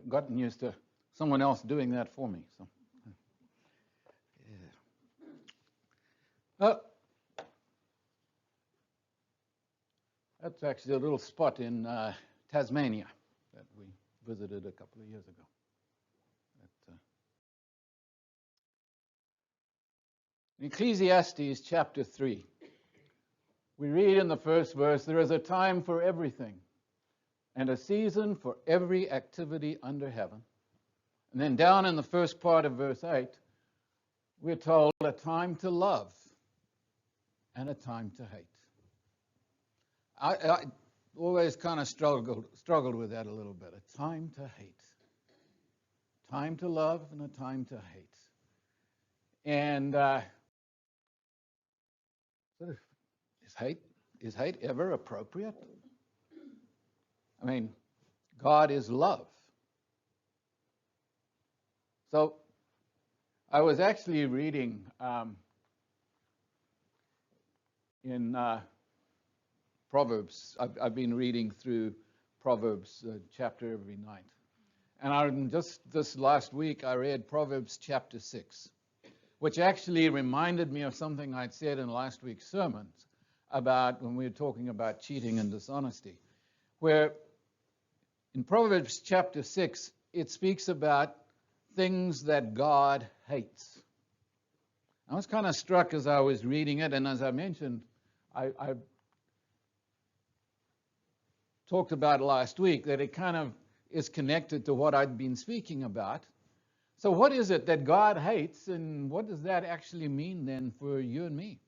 gotten used to someone else doing that for me. So, yeah. That's actually a little spot in Tasmania that we visited a couple of years ago. In Ecclesiastes chapter 3, we read in the first verse, "There is a time for everything, and a season for every activity under heaven." And then down in the first part of verse 8, we're told a time to love and a time to hate. I always kind of struggled with that a little bit. A time to hate. Time to love and a time to hate. And is hate ever appropriate? I mean, God is love. So I was actually reading in Proverbs. I've been reading through Proverbs chapter every night. And just this last week, I read Proverbs chapter 6, which actually reminded me of something I'd said in last week's sermons about when we were talking about cheating and dishonesty, where in Proverbs chapter 6, it speaks about things that God hates. I was kind of struck as I was reading it, and as I mentioned, I talked about last week that it kind of is connected to what I'd been speaking about. So what is it that God hates, and what does that actually mean then for you and me?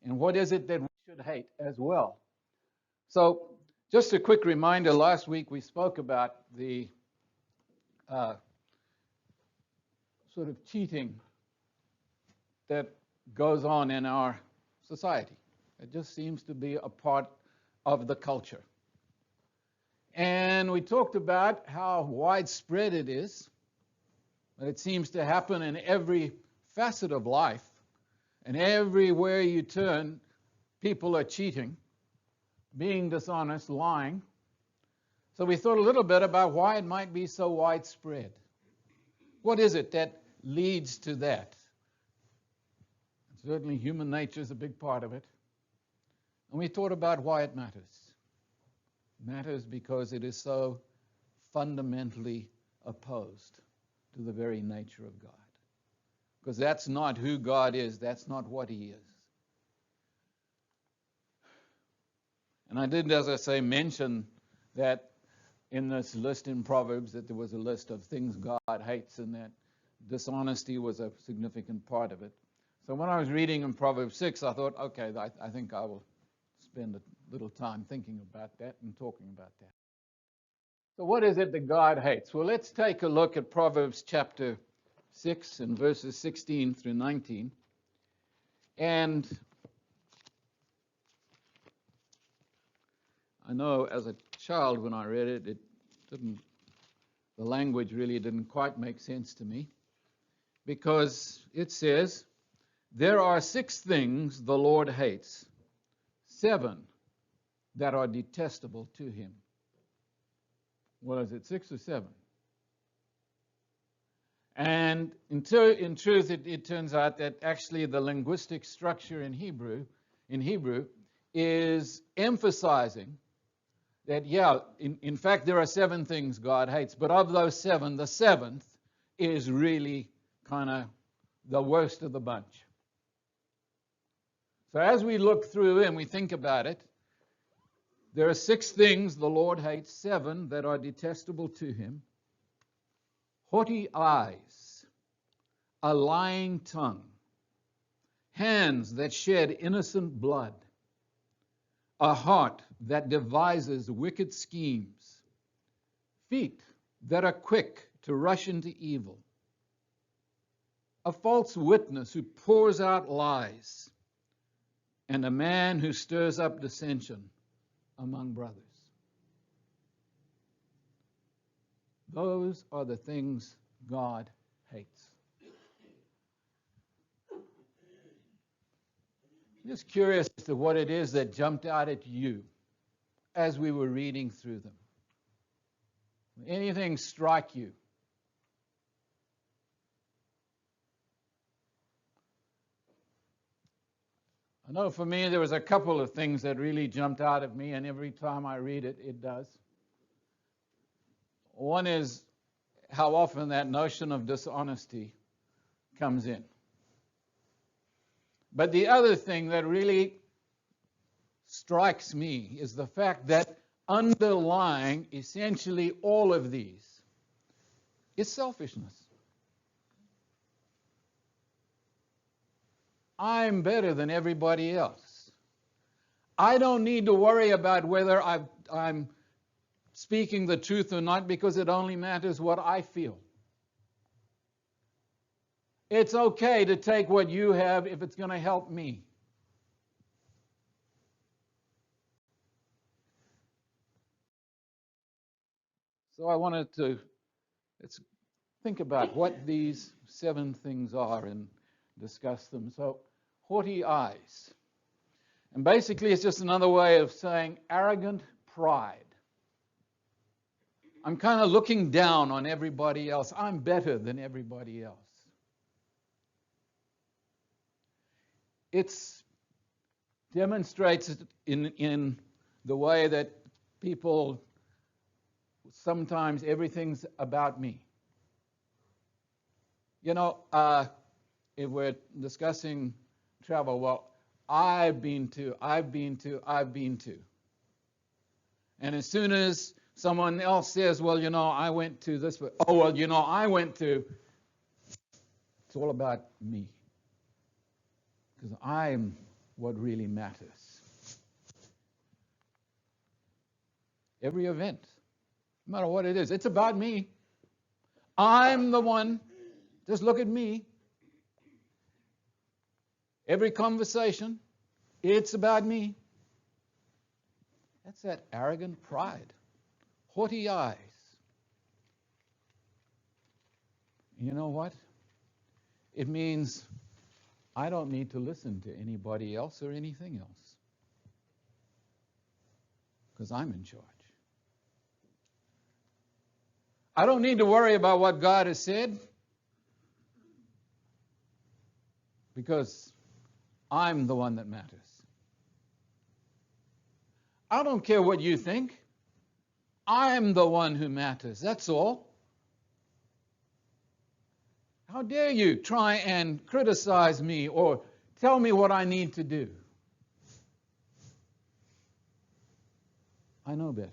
And what is it that we should hate as well? So just a quick reminder, last week we spoke about the sort of cheating that goes on in our society. It just seems to be a part of the culture. And we talked about how widespread it is. It seems to happen in every facet of life. And everywhere you turn, people are cheating, being dishonest, lying. So we thought a little bit about why it might be so widespread. What is it that leads to that? Certainly human nature is a big part of it. And we thought about why it matters. It matters because it is so fundamentally opposed to the very nature of God. Because that's not who God is. That's not what He is. And I did, as I say, mention that in this list in Proverbs that there was a list of things God hates and that dishonesty was a significant part of it. So when I was reading in Proverbs 6, I thought, okay, I think I will spend a little time thinking about that and talking about that. So what is it that God hates? Well, let's take a look at Proverbs chapter 6 and verses 16 through 19. And I know as a child when I read it, the language really didn't quite make sense to me, because it says, "There are 6 things the Lord hates, 7 that are detestable to Him." What is it, 6 or 7? And in truth, it turns out that actually the linguistic structure in Hebrew is emphasizing that, in fact, there are 7 things God hates, but of those 7, the 7th is really kind of the worst of the bunch. So as we look through and we think about it, there are 6 things the Lord hates, 7 that are detestable to Him. Haughty eyes, a lying tongue, hands that shed innocent blood, a heart that devises wicked schemes, feet that are quick to rush into evil, a false witness who pours out lies, and a man who stirs up dissension among brothers. Those are the things God hates. I'm just curious as to what it is that jumped out at you as we were reading through them. Anything strike you? I know for me there was a couple of things that really jumped out at me, and every time I read it, it does. One is how often that notion of dishonesty comes in. But the other thing that really strikes me is the fact that underlying essentially all of these is selfishness. I'm better than everybody else. I don't need to worry about whether I'm speaking the truth or not, because it only matters what I feel. It's okay to take what you have if it's going to help me. So I wanted to let's think about what these 7 things are and discuss them. So, haughty eyes. And basically, it's just another way of saying arrogant pride. I'm kind of looking down on everybody else. I'm better than everybody else. It demonstrates it in the way that people sometimes everything's about me. You know, if we're discussing travel, well, I've been to. And as soon as someone else says, well, you know, I went to this, oh, well, you know, I went to, it's all about me. Because I'm what really matters. Every event, no matter what it is, it's about me. I'm the one. Just look at me. Every conversation, it's about me. That's that arrogant pride. Haughty eyes. You know what? It means I don't need to listen to anybody else or anything else, because I'm in charge. I don't need to worry about what God has said, because I'm the one that matters. I don't care what you think. I'm the one who matters. That's all. How dare you try and criticize me or tell me what I need to do? I know better.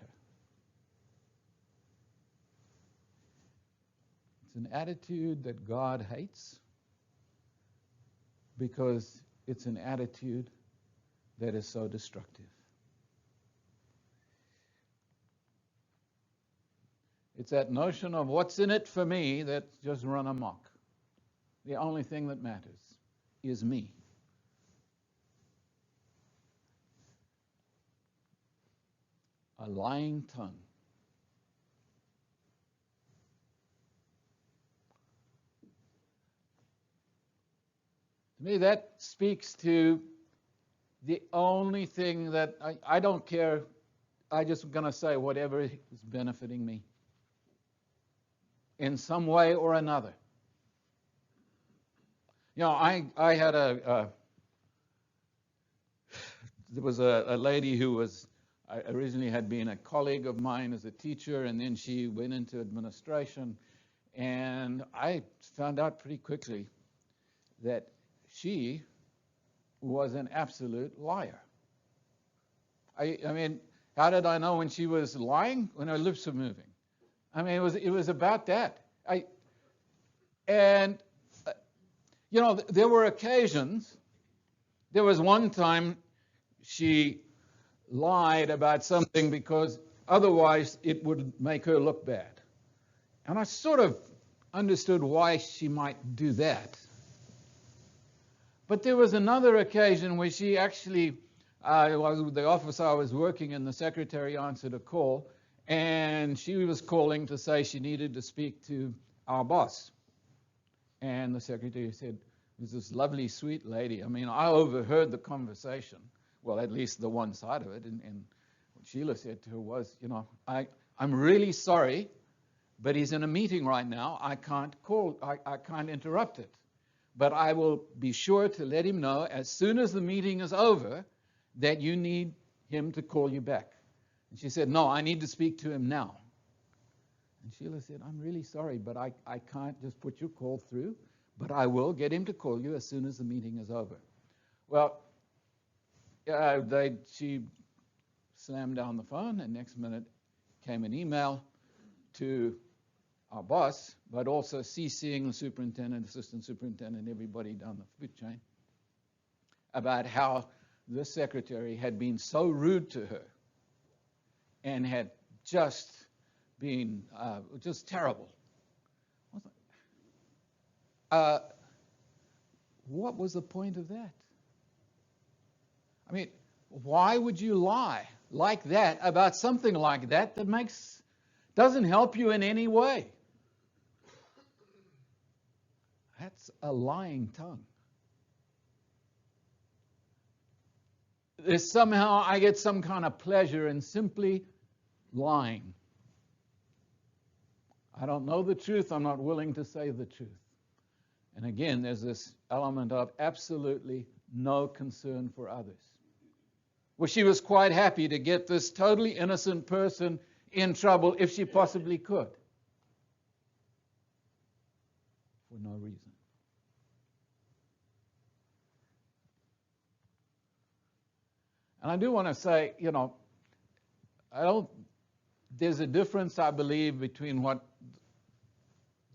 It's an attitude that God hates, because it's an attitude that is so destructive. It's that notion of what's in it for me that's just run amok. The only thing that matters is me. A lying tongue. To me, that speaks to the only thing that I don't care. I'm just going to say whatever is benefiting me in some way or another. You know, I had there was a lady who was originally had been a colleague of mine as a teacher, and then she went into administration, and I found out pretty quickly that she was an absolute liar. I mean, how did I know when she was lying? When her lips were moving. I mean, it was about that. You know, there were occasions. There was one time she lied about something because otherwise it would make her look bad. And I sort of understood why she might do that. But there was another occasion where she actually, the office I was working in, the secretary answered a call, and she was calling to say she needed to speak to our boss. And the secretary said, it was this lovely, sweet lady. I mean, I overheard the conversation. Well, at least the one side of it. And what Sheila said to her was, you know, I'm really sorry, but he's in a meeting right now. I can't interrupt it. But I will be sure to let him know as soon as the meeting is over that you need him to call you back. And she said, no, I need to speak to him now. And Sheila said, I'm really sorry, but I can't just put your call through, but I will get him to call you as soon as the meeting is over. Well, she slammed down the phone, and next minute came an email to our boss, but also CCing the superintendent, assistant superintendent, everybody down the food chain, about how the secretary had been so rude to her and had just been just terrible. What was the point of that? I mean, why would you lie like that about something like that that doesn't help you in any way? That's a lying tongue. Somehow I get some kind of pleasure in simply lying. I don't know the truth. I'm not willing to say the truth. And again, there's this element of absolutely no concern for others. Well, she was quite happy to get this totally innocent person in trouble if she possibly could, for no reason. And I do want to say, there's a difference, I believe, between what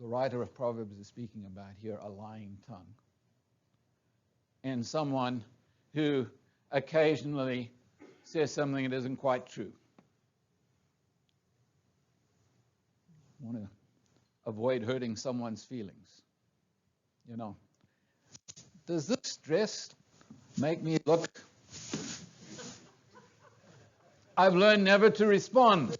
the writer of Proverbs is speaking about here, a lying tongue, and someone who occasionally says something that isn't quite true. I want to avoid hurting someone's feelings. Does this dress make me look... I've learned never to respond.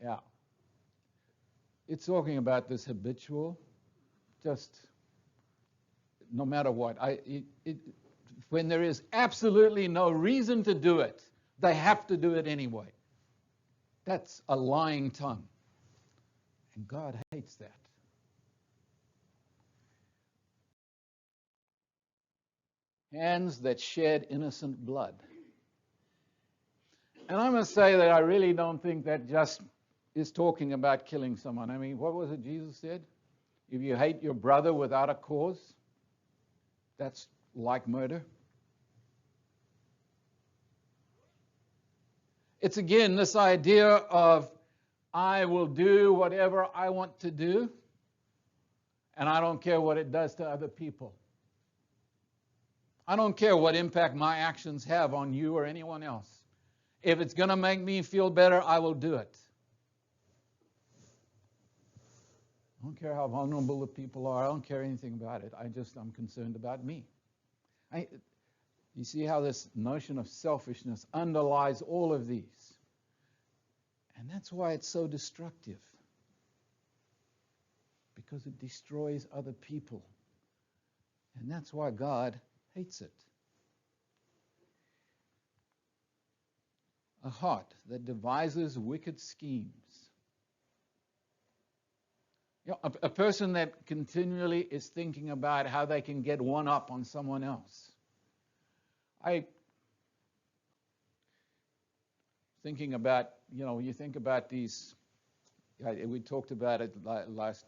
Yeah. It's talking about this habitual, just no matter what. When there is absolutely no reason to do it, they have to do it anyway. That's a lying tongue. And God hates that. Hands that shed innocent blood. And I must say that I really don't think that just is talking about killing someone. I mean, what was it Jesus said? If you hate your brother without a cause, that's like murder. It's again this idea of I will do whatever I want to do, and I don't care what it does to other people. I don't care what impact my actions have on you or anyone else. If it's going to make me feel better, I will do it. I don't care how vulnerable the people are. I don't care anything about it. I'm concerned about me. You see how this notion of selfishness underlies all of these. And that's why it's so destructive. Because it destroys other people. And that's why God hates it. A heart that devises wicked schemes. A person that continually is thinking about how they can get one up on someone else. Thinking about, you think about these, we talked about it last,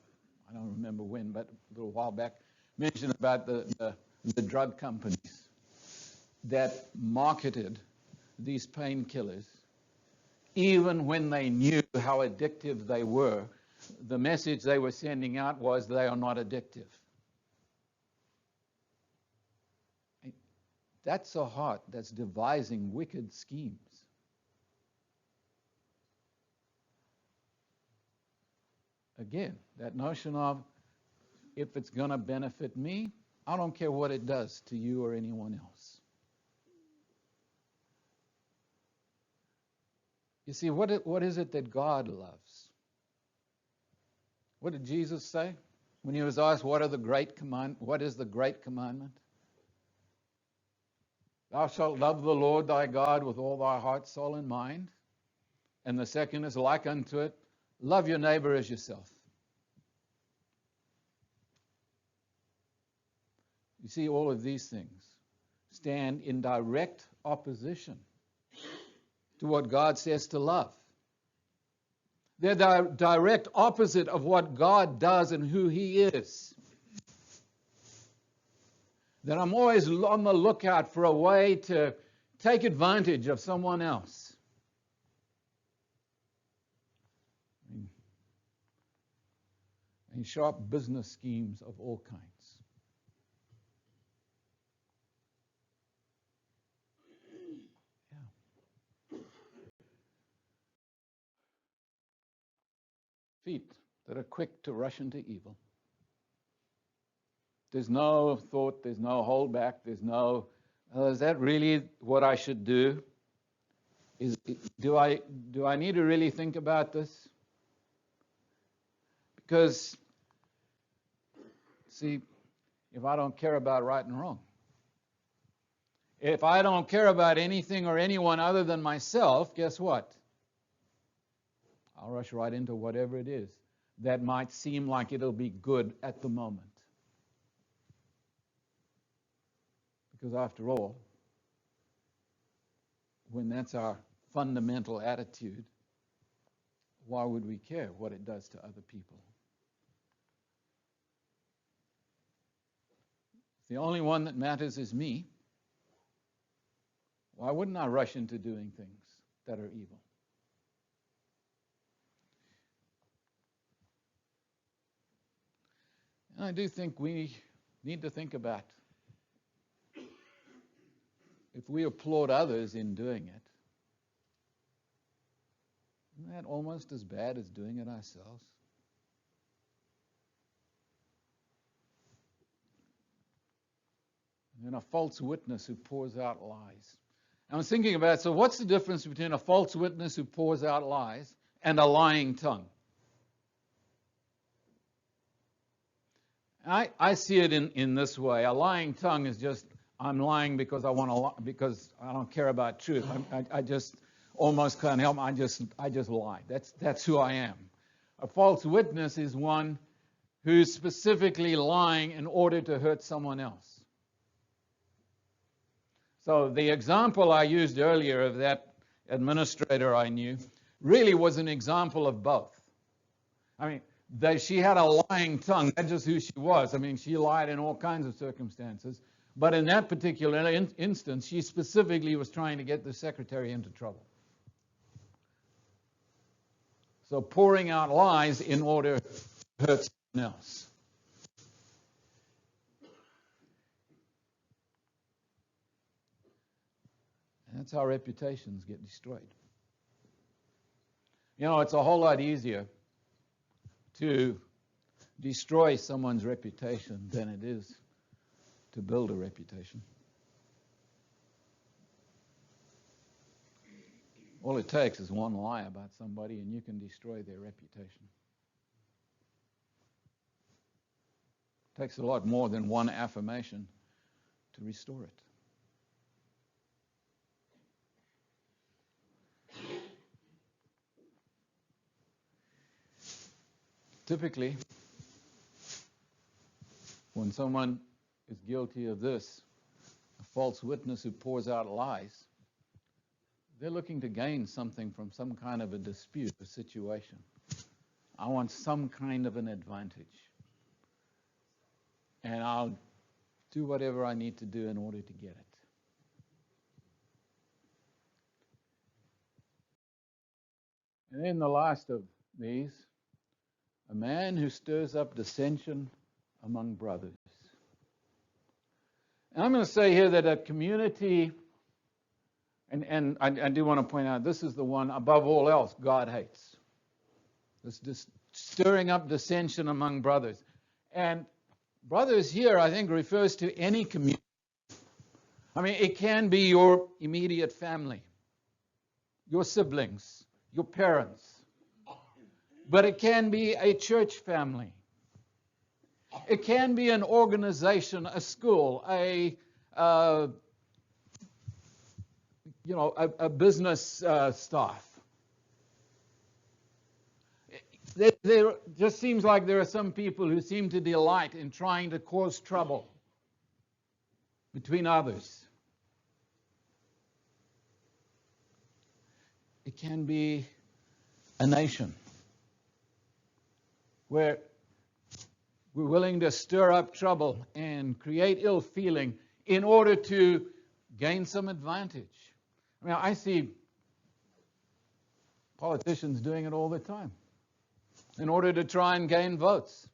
I don't remember when, but a little while back, mentioned about the drug companies that marketed these painkillers, even when they knew how addictive they were. The message they were sending out was they are not addictive. That's a heart that's devising wicked schemes. Again, that notion of if it's going to benefit me, I don't care what it does to you or anyone else. You see, what is it that God loves? What did Jesus say when he was asked what is the great commandment? Thou shalt love the Lord thy God with all thy heart, soul, and mind. And the second is like unto it, love your neighbor as yourself. You see, all of these things stand in direct opposition to what God says to love. They're direct opposite of what God does and who He is. That I'm always on the lookout for a way to take advantage of someone else. And sharp business schemes of all kinds. Yeah. Feet that are quick to rush into evil. There's no thought, there's no holdback, there's no, is that really what I should do? Do I need to really think about this? Because, see, if I don't care about right and wrong, if I don't care about anything or anyone other than myself, guess what? I'll rush right into whatever it is that might seem like it'll be good at the moment. Because after all, when that's our fundamental attitude, why would we care what it does to other people? The only one that matters is me. Why wouldn't I rush into doing things that are evil? And I do think we need to think about if we applaud others in doing it, isn't that almost as bad as doing it ourselves? And then a false witness who pours out lies. I was thinking about, so what's the difference between a false witness who pours out lies and a lying tongue? I see it in this way. A lying tongue is just, I'm lying because I want to, because I don't care about truth. I just almost can't help. I just lie. That's who I am. A false witness is one who's specifically lying in order to hurt someone else. So the example I used earlier of that administrator I knew really was an example of both. I mean, she had a lying tongue. That's just who she was. I mean, she lied in all kinds of circumstances. But in that particular instance, she specifically was trying to get the secretary into trouble. So pouring out lies in order to hurt someone else. And that's how reputations get destroyed. You know, it's a whole lot easier to destroy someone's reputation than it is to build a reputation. All it takes is one lie about somebody and you can destroy their reputation. It takes a lot more than one affirmation to restore it. Typically, when someone is guilty of this, a false witness who pours out lies, they're looking to gain something from some kind of a dispute, a situation. I want some kind of an advantage. And I'll do whatever I need to do in order to get it. And then the last of these, a man who stirs up dissension among brothers. And I'm going to say here that a community, and I do want to point out, this is the one above all else God hates. This stirring up dissension among brothers. And brothers here, I think, refers to any community. I mean, it can be your immediate family, your siblings, your parents. But it can be a church family. It can be an organization, a school, a a business staff. There just seems like there are some people who seem to delight in trying to cause trouble between others. It can be a nation where we're willing to stir up trouble and create ill feeling in order to gain some advantage. I mean, I see politicians doing it all the time in order to try and gain votes.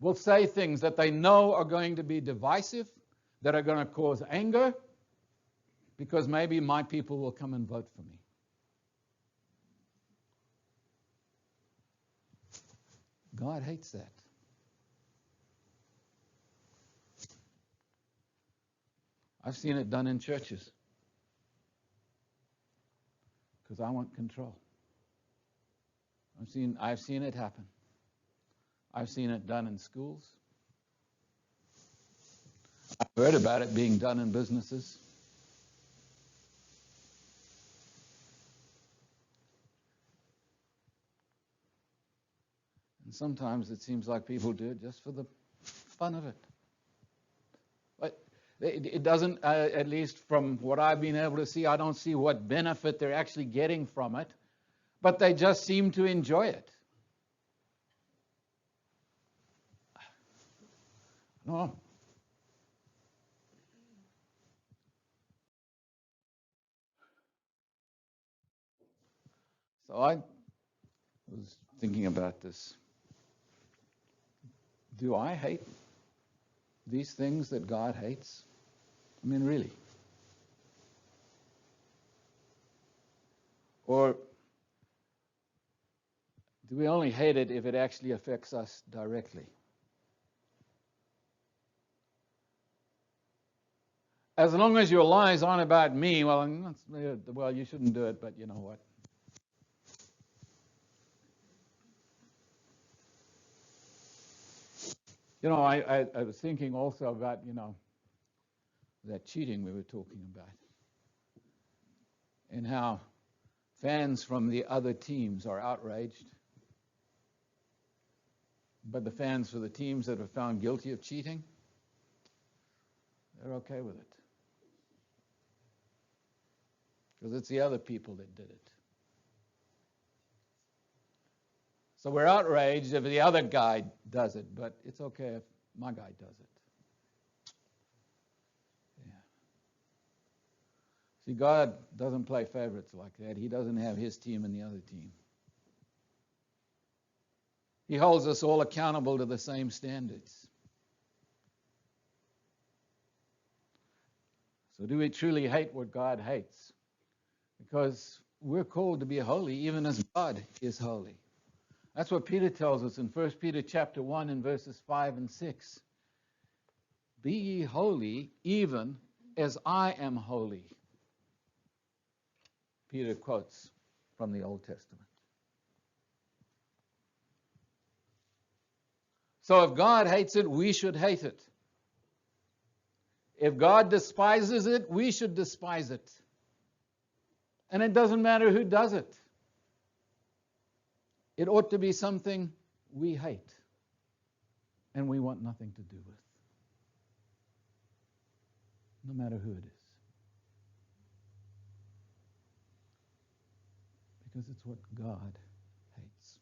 Will say things that they know are going to be divisive, that are going to cause anger, because maybe my people will come and vote for me. God hates that. I've seen it done in churches because I want control. I've seen it happen. I've seen it done in schools. I've heard about it being done in businesses. And sometimes it seems like people do it just for the fun of it. But it doesn't, at least from what I've been able to see, I don't see what benefit they're actually getting from it. But they just seem to enjoy it. No. So I was thinking about this. Do I hate these things that God hates? I mean, really? Or do we only hate it if it actually affects us directly? As long as your lies aren't about me, well, you shouldn't do it, but you know what? I was thinking also about, that cheating we were talking about. And how fans from the other teams are outraged. But the fans for the teams that are found guilty of cheating, they're okay with it. Because it's the other people that did it. So we're outraged if the other guy does it, but it's okay if my guy does it. Yeah. See, God doesn't play favorites like that. He doesn't have his team and the other team. He holds us all accountable to the same standards. So do we truly hate what God hates? Because we're called to be holy even as God is holy. That's what Peter tells us in 1 Peter chapter 1 and verses 5 and 6. Be ye holy even as I am holy. Peter quotes from the Old Testament. So if God hates it, we should hate it. If God despises it, we should despise it. And it doesn't matter who does it. It ought to be something we hate and we want nothing to do with, no matter who it is. Because it's what God hates.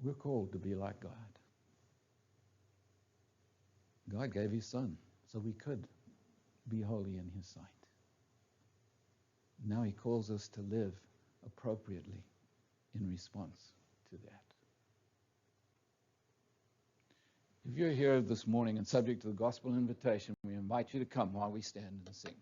We're called to be like God. God gave his Son so we could be holy in his sight. Now he calls us to live appropriately in response to that. If you're here this morning and subject to the gospel invitation, we invite you to come while we stand and sing.